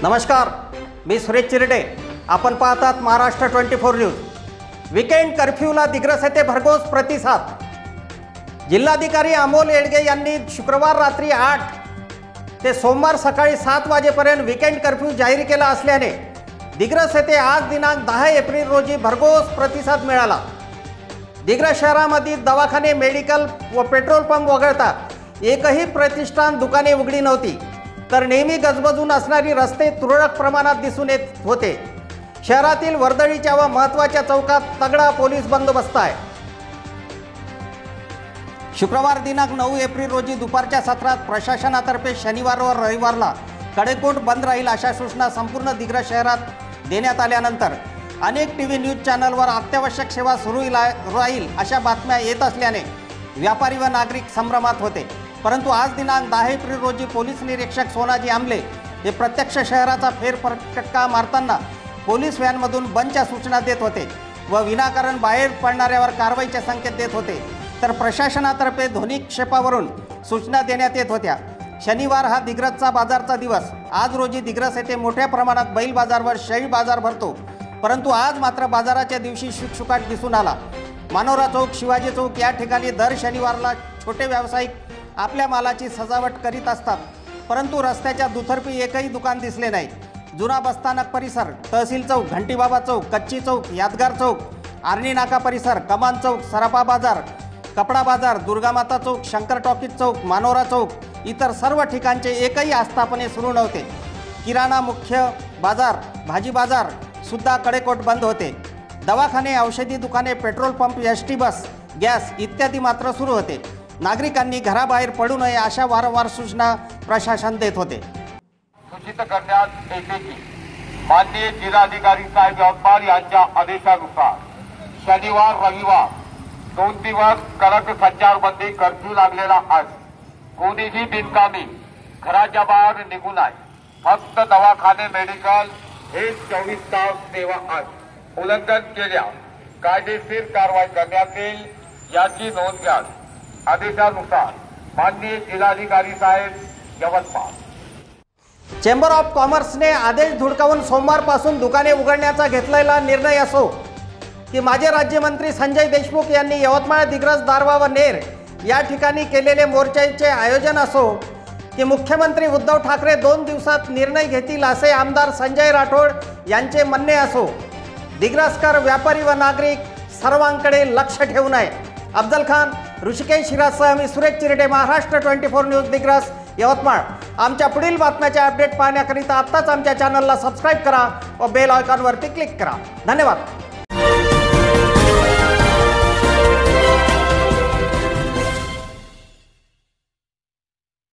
नमस्कार, मी सुरेश चिरडे. आपण पाहतात महाराष्ट्र 24 न्यूज. वीकेंड कर्फ्यूला दिग्रस येथे भरघोस प्रतिसाद. जिल्हाधिकारी अमोल येडगे यांनी शुक्रवार रात्री 8 ते सोमवार सकाळी 7 वाजेपर्यंत वीकेंड कर्फ्यू जाहीर केला असल्याने दिग्रस येथे आज दिनांक 10 एप्रिल रोजी भरघोस प्रतिसाद मिळाला. दिग्रस शहरामध्ये दवाखाने, मेडिकल व पेट्रोल पंप वगळता एकही प्रतिष्ठान दुकाने उघडी नव्हती, तर नेहमी गजबजून असणारी रस्ते तुरळक प्रमाणात दिसून येत होते. शहरातील वर्दळीच्या व महत्त्वाच्या चौकात तगडा पोलीस बंदोबस्त आहे. शुक्रवार दिनांक 9 एप्रिल रोजी दुपारच्या सत्रात प्रशासनातर्फे शनिवार व रविवारला कडेकोट बंद राहील अशा सूचना संपूर्ण दिग्रस शहरात देण्यात आल्यानंतर अनेक टीव्ही न्यूज चॅनलवर अत्यावश्यक सेवा सुरू राहील अशा बातम्या येत असल्याने व्यापारी व नागरिक संभ्रमात होते. परंतु आज दिनांक 10 एप्रिल रोजी पोलीस निरीक्षक सोनाजी आमले हे प्रत्यक्ष शहराचा फेरफटका मारताना पोलीस व्हॅनमधून बंदच्या सूचना देत होते व विनाकारण बाहेर पडणाऱ्यावर कारवाईचे संकेत देत होते, तर प्रशासनातर्फे ध्वनिक्षेपावरून सूचना देण्यात येत होत्या. शनिवार हा दिग्रसचा बाजारचा दिवस. आज रोजी दिग्रस येथे मोठ्या प्रमाणात बैल बाजार व शेळी बाजार भरतो, परंतु आज मात्र बाजाराच्या दिवशी शुकशुकाट दिसून आला. मानोरा चौक, शिवाजी चौक या ठिकाणी दर शनिवारला छोटे व्यावसायिक आपल्या मालाची सजावट करीत असतात, परंतु रस्त्याच्या दुतर्फी एकही दुकान दिसले नाही. जुना बसस्थानक परिसर, तहसील चौक, घंटीबाबा चौक, कच्ची चौक, यादगार चौक, आर्णी नाका परिसर, कमान चौक, सराफा बाजार, कपडा बाजार, दुर्गामाता चौक, शंकर टॉकीज चौक, मानोरा चौक इतर सर्व ठिकाणचे एकही आस्थापने सुरू नव्हते. किराणा, मुख्य बाजार, भाजी बाजार सुद्धा कडेकोट बंद होते. दवाखाने, औषधी दुकाने, petrol pump, ST bus, gas इत्यादी मात्र सुरू होते. नागरिकांनी घराबाहेर पडू नये अशा वारंवार सूचना प्रशासन देत होते. सूचित करण्यात येते की माननीय जिल्हाधिकारी साहेब यवतमाळ यांच्या आदेशानुसार शनिवार रविवार 2 दिवस कडक संचारबंदी कर्फ्यू लागलेला आहे. कोणीही बिनकामी घराच्या बाहेर निघू नये. फक्त दवाखाने, मेडिकल हे 24 तास सेवा आहे. उल्लंघन केल्यास कायदेशीर कारवाई करण्यात येईल याची नोंद घ्या. आदेशानुसार माननीय जिल्हाधिकारी साहेब यवतमाळ. चेंबर ऑफ कॉमर्सने आदेश धुडकावून सोमवारपासून दुकाने उघडण्याचा घेतलेला निर्णय असो, की माजी राज्यमंत्री संजय देशमुख यांनी यवतमाळ, दिग्रस, दारव्हा व नेर या ठिकाणी केलेले मोर्चाचे आयोजन असो, की मुख्यमंत्री उद्धव ठाकरे 2 दिवसात निर्णय घेतील असे आमदार संजय राठोड यांचे म्हणणे असो, दिग्रसकर व्यापारी व नागरिक सर्वांकडे लक्ष ठेवून आहे. अफजल खान, ऋषिकेश हिराजसह मी सुरेश चिरडे, महाराष्ट्र 24 न्यूज, दिग्रस, यवतमाळ. आमच्या पुढील बातम्याचे अपडेट पाहण्याकरिता आत्ताच आमच्या चॅनलला सबस्क्राईब करा व बेल आयकॉनवरती क्लिक करा. धन्यवाद.